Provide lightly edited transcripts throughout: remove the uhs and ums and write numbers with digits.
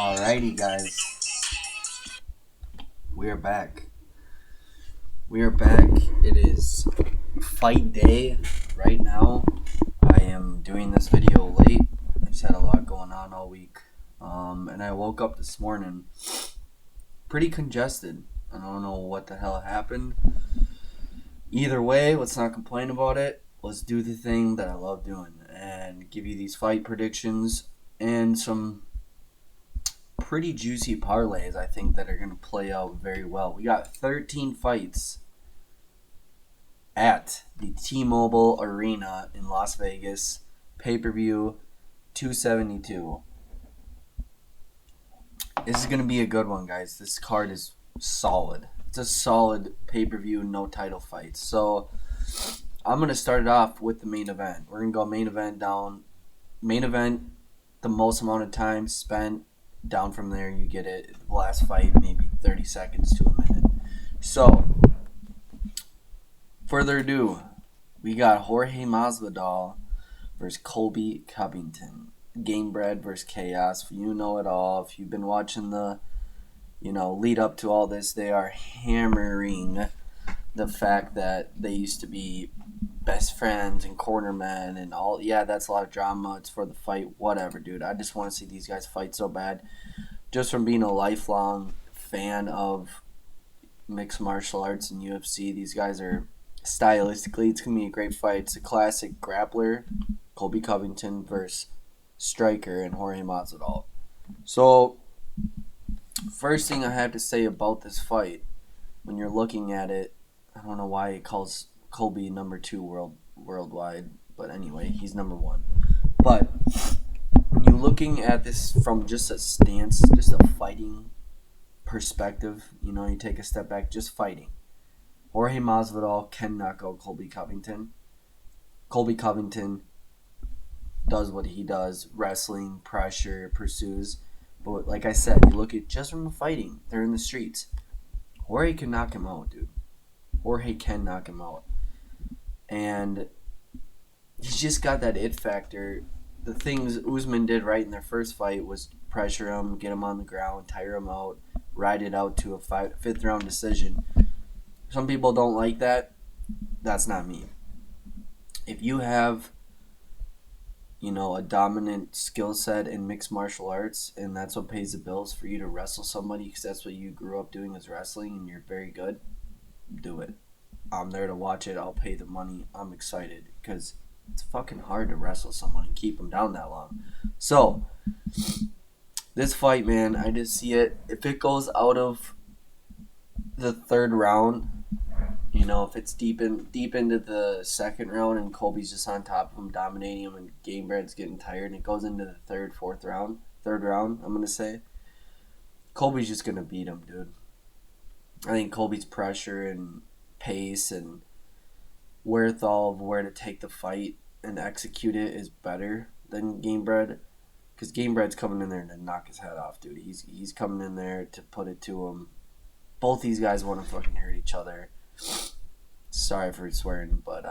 Alrighty, guys. We are back. We are back. It is fight day right now. I am doing this video late. I just had a lot going on all week. And I woke up this morning pretty congested. I don't know what the hell happened. Either way, let's not complain about it. Let's do the thing that I love doing and give you these fight predictions and some pretty juicy parlays, I think, that are going to play out very well. We got 13 fights at the T-Mobile Arena in Las Vegas. Pay-per-view, $272. This is going to be a good one, guys. This card is solid. It's a solid pay-per-view, no title fight. So I'm going to start it off with the main event. We're going to go main event down. Main event, the most amount of time spent. Down from there, you get it. The last fight, maybe 30 seconds to a minute. So, further ado, we got Jorge Masvidal versus Colby Covington. Game Bred versus Chaos. You know it all. If you've been watching the, lead up to all this, they are hammering the fact that they used to be best friends and cornermen and all. Yeah, that's a lot of drama. It's for the fight. Whatever, dude. I just want to see these guys fight so bad. Just from being a lifelong fan of mixed martial arts and UFC, these guys are stylistically, it's going to be a great fight. It's a classic grappler, Colby Covington versus striker and Jorge Masvidal. So, first thing I have to say about this fight, when you're looking at it, I don't know why it calls Colby number 2 worldwide, but anyway, he's number 1. But when you're looking at this from just a stance, just a fighting perspective, you take a step back, just fighting. Jorge Masvidal can knock out Colby Covington. Colby Covington does what he does, wrestling, pressure, pursues. But like I said, you look at just from the fighting, they're in the streets. Jorge can knock him out, dude. Jorge can knock him out. And he's just got that it factor. The things Usman did right in their first fight was pressure him, get him on the ground, tire him out, ride it out to a fifth round decision. Some people don't like that. That's not me. If you have, a dominant skill set in mixed martial arts, and that's what pays the bills for you to wrestle somebody, because that's what you grew up doing is wrestling, and you're very good, do it. I'm there to watch it. I'll pay the money. I'm excited because it's fucking hard to wrestle someone and keep them down that long. So, this fight, man, I just see it. If it goes out of the third round, if it's deep into the second round and Colby's just on top of him, dominating him, and Game Bred's getting tired, and it goes into the third round, I'm going to say, Colby's just going to beat him, dude. I think Colby's pressure and pace and wherewithal of where to take the fight and execute it is better than Game Bred, because Game Bred's coming in there to knock his head off, dude. He's coming in there to put it to him. Both these guys want to fucking hurt each other. Sorry for swearing, but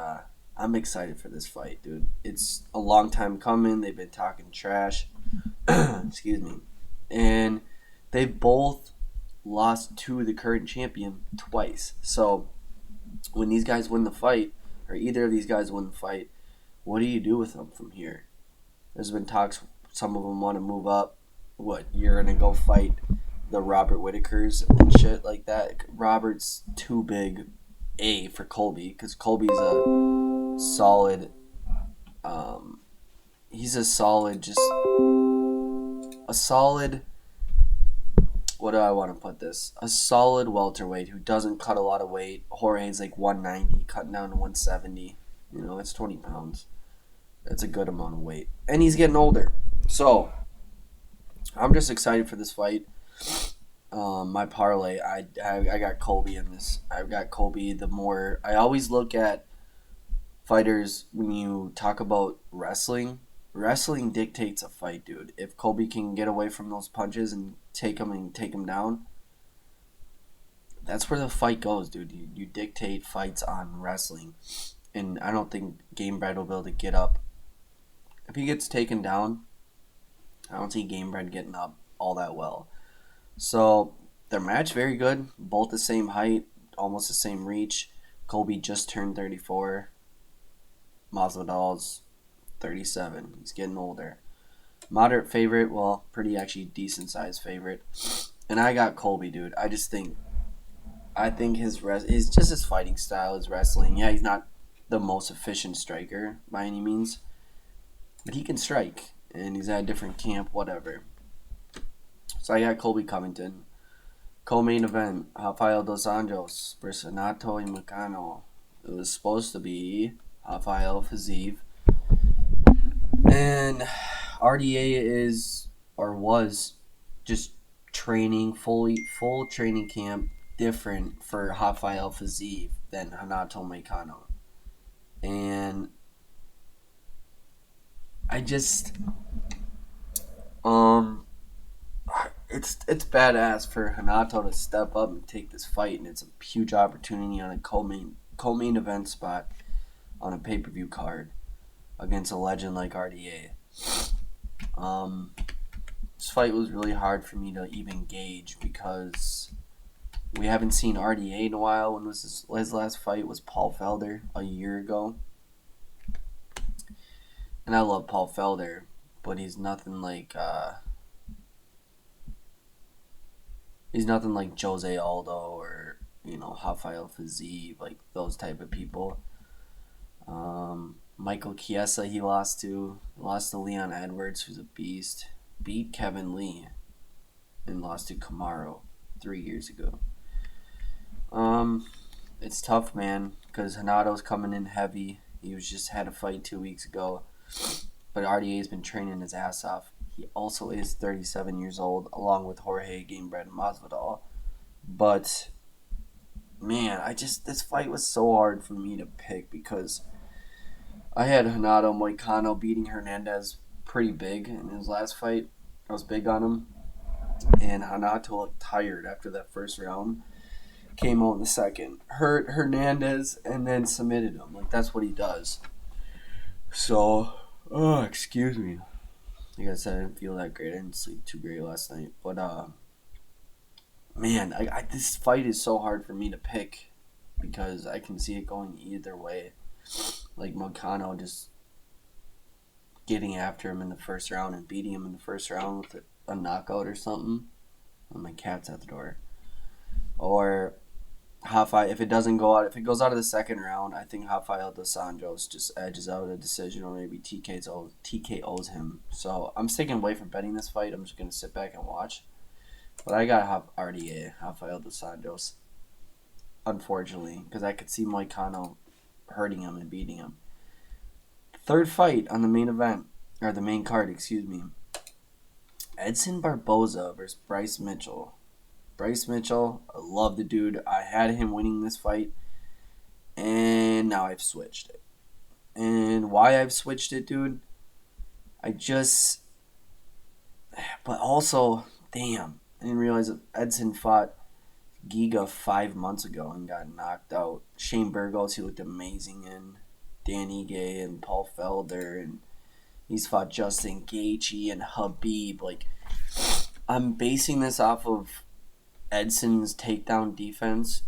I'm excited for this fight, dude. It's a long time coming. They've been talking trash. Excuse me. And they both lost to the current champion twice. So when these guys win the fight, or either of these guys win the fight, what do you do with them from here? There's been talks, some of them want to move up. What, you're going to go fight the Robert Whitakers and shit like that? Robert's too big, for Colby, because Colby's a solid, what do I want to put this? A solid welterweight who doesn't cut a lot of weight. Jorge's like 190, cutting down to 170. It's 20 pounds. That's a good amount of weight. And he's getting older. So, I'm just excited for this fight. My parlay, I got Colby in this. I've got Colby. I always look at fighters when you talk about wrestling. Wrestling dictates a fight, dude. If Colby can get away from those punches and take him down, that's where the fight goes, dude. You dictate fights on wrestling. And I don't think Game Bred will be able to get up. If he gets taken down, I don't see Game Bred getting up. all that well. So their match very good. Both the same height, almost the same reach. Colby just turned 34. Masvidal's 37. He's getting older. Moderate favorite, well, pretty actually decent sized favorite. And I got Colby, dude. I think his just his fighting style, his wrestling. Yeah, he's not the most efficient striker by any means, but he can strike, and he's at a different camp, whatever. So I got Colby Covington. Co-main event, Rafael dos Anjos versus Renato Moicano. It was supposed to be Rafael Fiziev. And RDA is, or was, just training, full training camp, different for Rafael Fiziev than Renato Moicano. And I just, it's badass for Renato to step up and take this fight, and it's a huge opportunity on a co-main event spot on a pay-per-view card against a legend like RDA. This fight was really hard for me to even gauge because we haven't seen RDA in a while. When was his last fight? Was Paul Felder a year ago. And I love Paul Felder, but he's nothing like Jose Aldo or Rafael Fiziev, like those type of people. Michael Chiesa he lost to Leon Edwards, who's a beast. Beat Kevin Lee and lost to Kamaru 3 years ago. It's tough, man, because Renato's coming in heavy. He just had a fight 2 weeks ago, but RDA's been training his ass off. He also is 37 years old, along with Jorge Gamebred Masvidal. But man, this fight was so hard for me to pick because I had Renato Moicano beating Hernandez pretty big in his last fight. I was big on him, and Renato looked tired after that first round. Came out in the second, hurt Hernandez, and then submitted him. Like, that's what he does. So, excuse me. Like I said, I didn't feel that great. I didn't sleep too great last night. But, man, this fight is so hard for me to pick because I can see it going either way. Like, Moicano just getting after him in the first round and beating him in the first round with a knockout or something. Oh, my cat's at the door. Or if it goes out of the second round, I think Rafael dos Anjos just edges out a decision or maybe TKOs him. So I'm sticking away from betting this fight. I'm just going to sit back and watch. But I got RDA, Rafael dos Anjos, unfortunately, because I could see Moicano hurting him and beating him. Third fight on the main card, excuse me. Edson Barboza versus Bryce Mitchell. Bryce Mitchell, I love the dude. I had him winning this fight, and now I've switched it. And why I've switched it, dude, but also, damn, I didn't realize that Edson fought Giga 5 months ago and got knocked out. Shane Burgos, he looked amazing in. Dan Ige and Paul Felder, and he's fought Justin Gaethje and Habib. Like, I'm basing this off of Edson's takedown defense.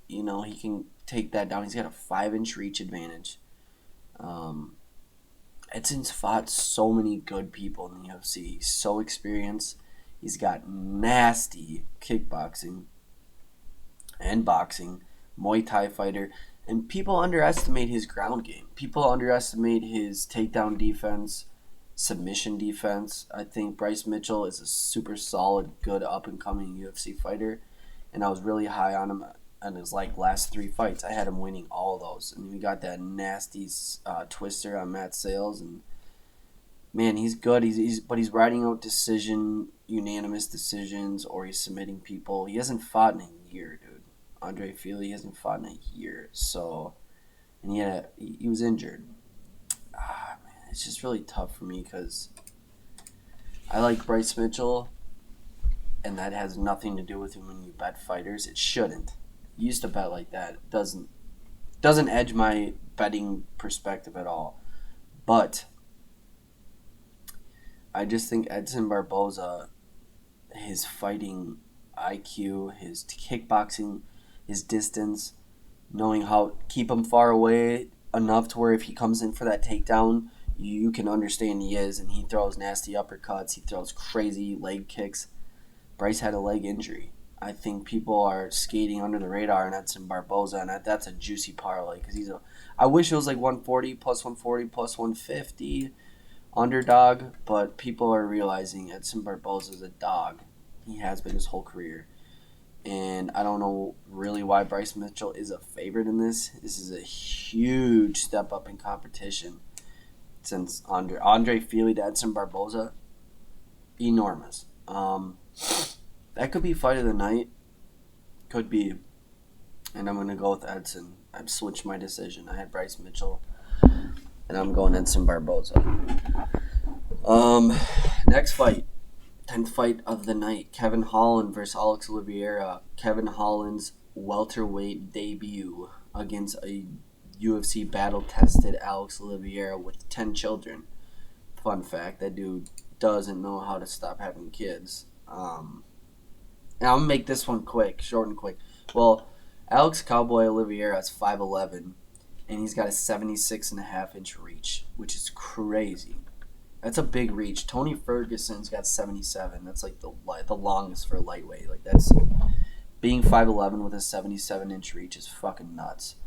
He can take that down. He's got a 5-inch reach advantage. Edson's fought so many good people in the UFC. He's so experienced. He's got nasty kickboxing and boxing, Muay Thai fighter. And people underestimate his ground game. People underestimate his takedown defense, submission defense. I think Bryce Mitchell is a super solid, good up-and-coming UFC fighter. And I was really high on him in his last 3 fights. I had him winning all of those. And we got that nasty twister on Matt Sales. And man, he's good. But he's riding out unanimous decisions, or he's submitting people. He hasn't fought in a year, dude. Andre Fili hasn't fought in a year, and he was injured. Man, it's just really tough for me because I like Bryce Mitchell, and that has nothing to do with when you bet fighters. It shouldn't. You used to bet like that. It doesn't edge my betting perspective at all. But I just think Edson Barboza his fighting IQ, his kickboxing, his distance, knowing how to keep him far away enough to where if he comes in for that takedown, you can understand he is, and he throws nasty uppercuts, he throws crazy leg kicks. Bryce had a leg injury. I think people are skating under the radar, and that's in Barboza, and that's a juicy parlay because I wish it was like 140 plus 140 plus 150 underdog, but people are realizing Edson Barboza is a dog. He has been his whole career. And I don't know really why Bryce Mitchell is a favorite in this. This is a huge step up in competition since Andre Fili to Edson Barboza. Enormous. That could be fight of the night. Could be. And I'm going to go with Edson. I've switched my decision. I had Bryce Mitchell. And I'm going Edson Barboza. Next fight. 10th fight of the night. Kevin Holland versus Alex Oliveira. Kevin Holland's welterweight debut against a UFC battle-tested Alex Oliveira with 10 children. Fun fact, that dude doesn't know how to stop having kids. And I'm going to make this one quick, short and quick. Well, Alex Cowboy Oliveira is 5'11", and he's got a 76.5-inch reach, which is crazy. That's a big reach. Tony Ferguson's got 77. That's like the longest for a lightweight. Like that's being 5'11" with a 77-inch reach is fucking nuts.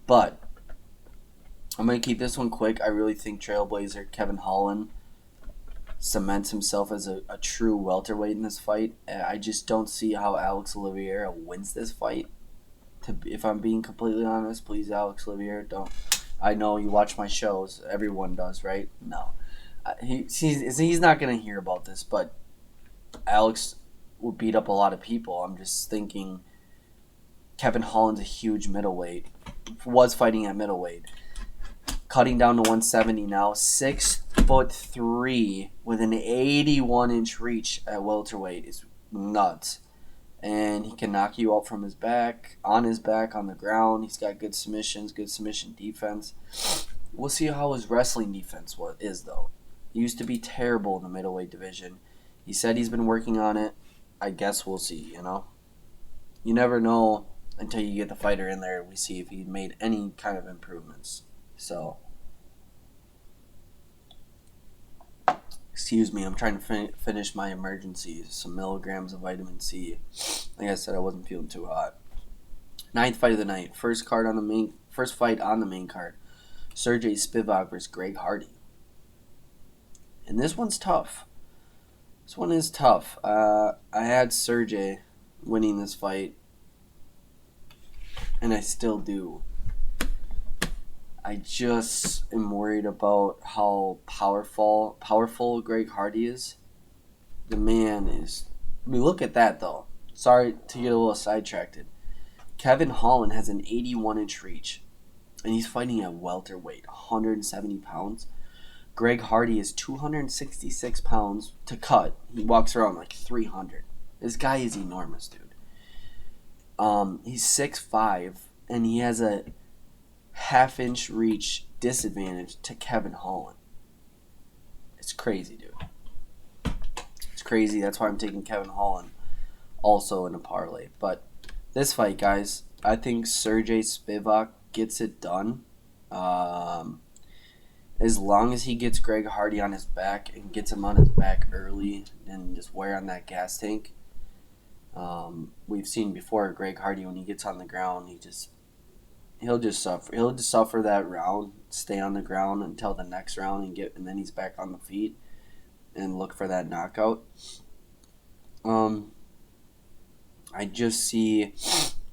But I'm gonna keep this one quick. I really think Trailblazer Kevin Holland cements himself as a true welterweight in this fight. I just don't see how Alex Oliveira wins this fight. If I'm being completely honest, please, Alex Oliveira, don't. I know you watch my shows. Everyone does, right? No. He's not going to hear about this, but Alex will beat up a lot of people. I'm just thinking Kevin Holland's a huge middleweight. Was fighting at middleweight. Cutting down to 170 now. 6'3" with an 81-inch reach at welterweight is nuts. And he can knock you out from his back, on the ground. He's got good submissions, good submission defense. We'll see how his wrestling defense is, though. He used to be terrible in the middleweight division. He said he's been working on it. I guess we'll see, you know? You never know until you get the fighter in there and we see if he made any kind of improvements. So, excuse me, I'm trying to finish my emergency. Some milligrams of vitamin C. Like I said, I wasn't feeling too hot. 9th fight of the night. First fight on the main card. Sergey Spivak versus Greg Hardy. And this one's tough. This one is tough. I had Sergey winning this fight, and I still do. I just am worried about how powerful Greg Hardy is. The man is... I mean, look at that, though. Sorry to get a little sidetracked. Kevin Holland has an 81-inch reach, and he's fighting at welterweight, 170 pounds. Greg Hardy is 266 pounds to cut. He walks around like 300. This guy is enormous, dude. He's 6'5", and he has a half-inch reach disadvantage to Kevin Holland. It's crazy, dude. It's crazy. That's why I'm taking Kevin Holland also in a parlay. But this fight, guys, I think Sergey Spivak gets it done. As long as he gets Greg Hardy on his back and gets him on his back early and just wear on that gas tank. We've seen before Greg Hardy, when he gets on the ground, he'll just suffer. He'll just suffer that round, stay on the ground until the next round and then he's back on the feet and look for that knockout. I just see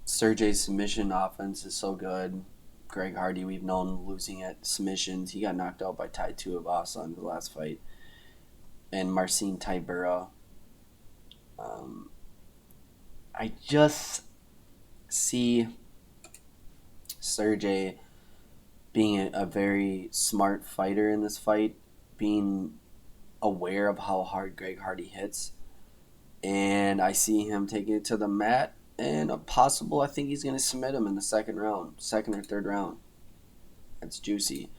Sergey's submission offense is so good. Greg Hardy, we've known losing at submissions. He got knocked out by Tai Tuivasa in the last fight. And Marcin Tybura. I just see Sergey being a very smart fighter in this fight, being aware of how hard Greg Hardy hits. And I see him taking it to the mat. And I think he's going to submit him in the second or third round. That's juicy.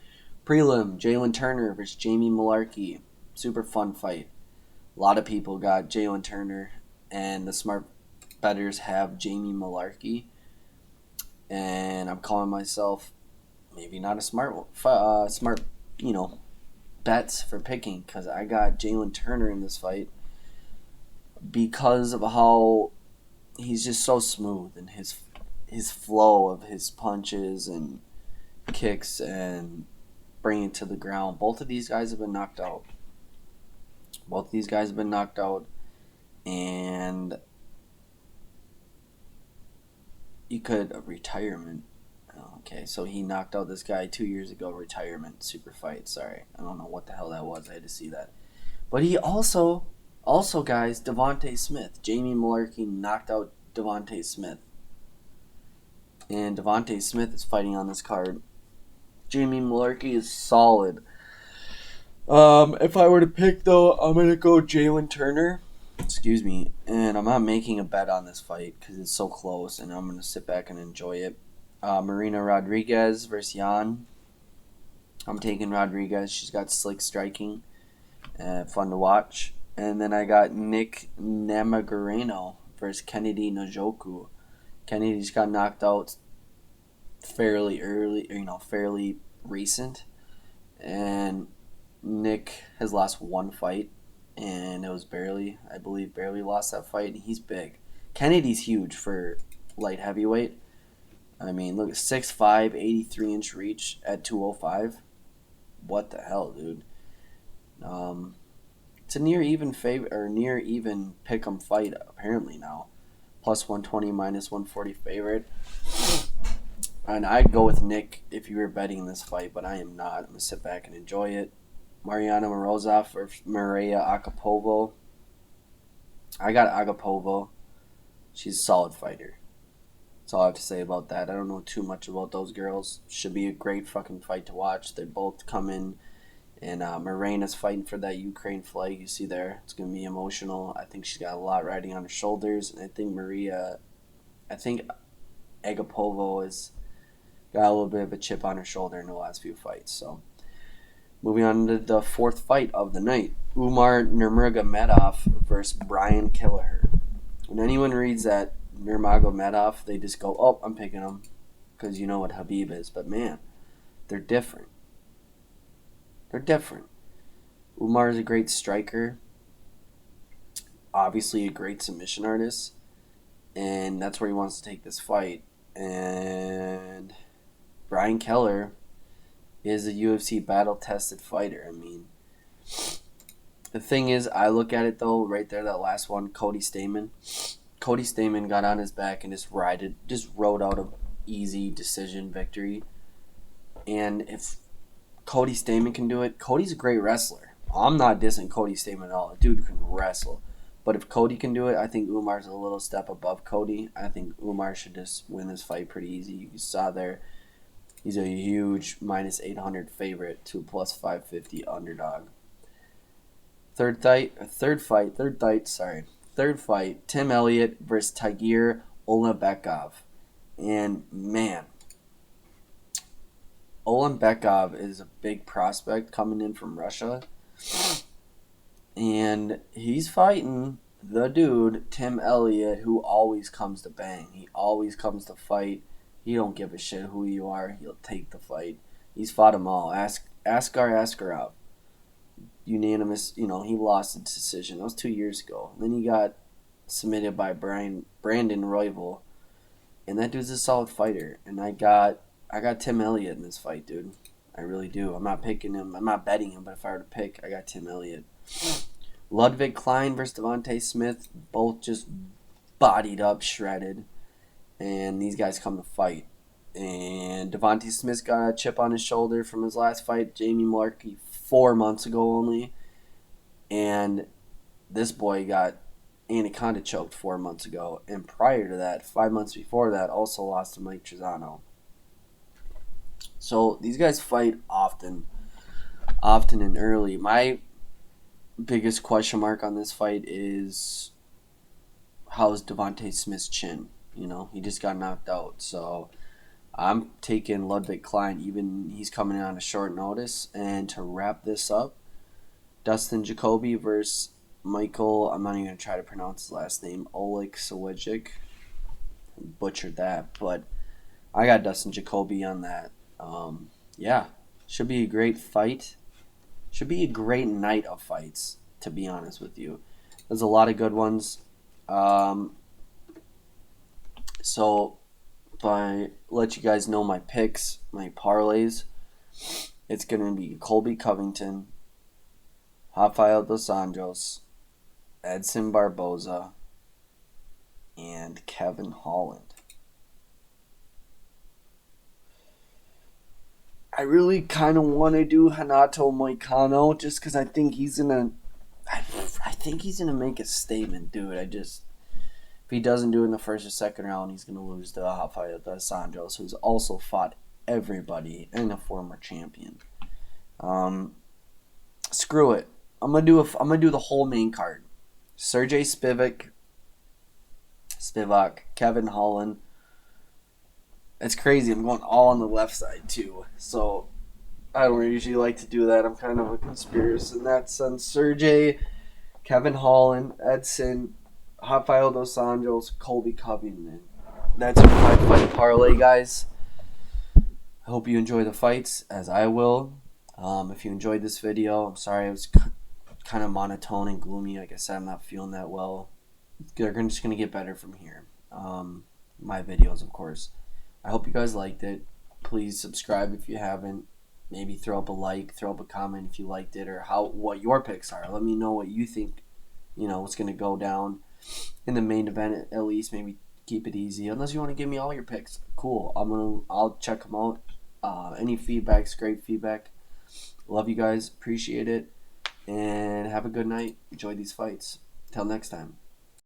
Prelim, Jalen Turner versus Jamie Malarkey. Super fun fight. A lot of people got Jalen Turner, and the smart bettors have Jamie Malarkey. And I'm calling myself maybe not a smart, you know, bets for picking because I got Jalen Turner in this fight because of how he's just so smooth and his flow of his punches and kicks and bringing it to the ground. Both of these guys have been knocked out. And you could retirement. Okay, so he knocked out this guy 2 years ago. Retirement super fight. Sorry, I don't know what the hell that was. I had to see that. But he also guys, Devontae Smith. Jamie Malarkey knocked out Devontae Smith, and Devontae Smith is fighting on this card. Jamie Malarkey is solid. If I were to pick though, I'm gonna go Jalen Turner. Excuse me, and I'm not making a bet on this fight because it's so close, and I'm gonna sit back and enjoy it. Marina Rodriguez versus Jan. I'm taking Rodriguez. She's got slick striking, fun to watch. And then I got Nick Nurmagomedov versus Kennedy Njoku. Kennedy just got knocked out fairly early, fairly recent, and Nick has lost one fight, and it was barely lost that fight. He's big. Kennedy's huge for light heavyweight. I mean, look, 6'5", 83-inch reach at 205. What the hell, dude? It's a near even pick'em fight apparently now. Plus 120, minus 140 favorite. And I'd go with Nick if you were betting this fight, but I am not. I'm gonna sit back and enjoy it. Mariana Morozov or Maria Agapova. I got Agapova. She's a solid fighter. That's all I have to say about that. I don't know too much about those girls. Should be a great fucking fight to watch. They both come in, and Marina's fighting for that Ukraine flag you see there. It's going to be emotional. I think she's got a lot riding on her shoulders, and I think Agapova has got a little bit of a chip on her shoulder in the last few fights. So, moving on to the fourth fight of the night. Umar Nurmagomedov versus Brian Kelleher. When anyone reads that Nurmagomedov, they just go, oh, I'm picking him because you know what Habib is. But man, they're different. Umar is a great striker, obviously a great submission artist, and that's where he wants to take this fight. And Brian Kelleher is a UFC battle-tested fighter. I mean, the thing is, I look at it though, right there, that last one, Cody Stamann. Cody Stamann got on his back and just rode out an easy decision victory. And if Cody Stamann can do it, Cody's a great wrestler. I'm not dissing Cody Stamann at all. The dude can wrestle. But if Cody can do it, I think Umar's a little step above Cody. I think Umar should just win this fight pretty easy. You saw there, he's a huge minus 800 favorite to plus 550 underdog. Third fight, Tim Elliott versus Tagir Bekkov. And man, Olean Bekkov is a big prospect coming in from Russia. And he's fighting the dude, Tim Elliott, who always comes to bang. He always comes to fight. He don't give a shit who you are. He'll take the fight. He's fought them all. Askar out. Unanimous, he lost the decision. That was 2 years ago. Then he got submitted by Brandon Royval. And that dude's a solid fighter. And I got Tim Elliott in this fight, dude. I really do. I'm not picking him. I'm not betting him, but if I were to pick, I got Tim Elliott. Ludwig Klein versus Devontae Smith, both just bodied up, shredded. And these guys come to fight. And Devontae Smith's got a chip on his shoulder from his last fight, Jamie Malarkey, 4 months ago only. And this boy got anaconda choked 4 months ago. And prior to that, 5 months before that, also lost to Mike Trizano. So these guys fight often and early. My biggest question mark on this fight is how's Devontae Smith's chin? He just got knocked out. So I'm taking Ludwig Klein, even he's coming in on a short notice. And to wrap this up, Dustin Jacoby versus Michael, I'm not even going to try to pronounce his last name, Sawijic. Butchered that, but I got Dustin Jacoby on that. Yeah, should be a great fight. Should be a great night of fights, to be honest with you. There's a lot of good ones. So, if I let you guys know my picks, my parlays, it's going to be Colby Covington, Rafael dos Anjos, Edson Barboza, and Kevin Holland. I really kind of want to do Renato Moicano just because I think he's gonna make a statement, dude. If he doesn't do it in the first or second round, he's gonna lose to Rafael dos Anjos, who's also fought everybody and a former champion. Screw it. I'm gonna do the whole main card. Sergey Spivak, Kevin Holland. It's crazy. I'm going all on the left side too. So I don't usually like to do that. I'm kind of a conspiracist in that sense. Sergey, Kevin Holland, Edson, Rafael dos Anjos, Colby Covington. That's your 5-fight parlay, guys. I hope you enjoy the fights, as I will. If you enjoyed this video, I'm sorry it was kind of monotone and gloomy. Like I said, I'm not feeling that well. They're just going to get better from here. My videos, of course. I hope you guys liked it. Please subscribe if you haven't. Maybe throw up a like, throw up a comment if you liked it, or what your picks are. Let me know what you think, what's going to go down in the main event at least. Maybe keep it easy. Unless you want to give me all your picks. Cool. I'll check them out. Any feedback's great feedback. Love you guys. Appreciate it. And have a good night. Enjoy these fights. Till next time.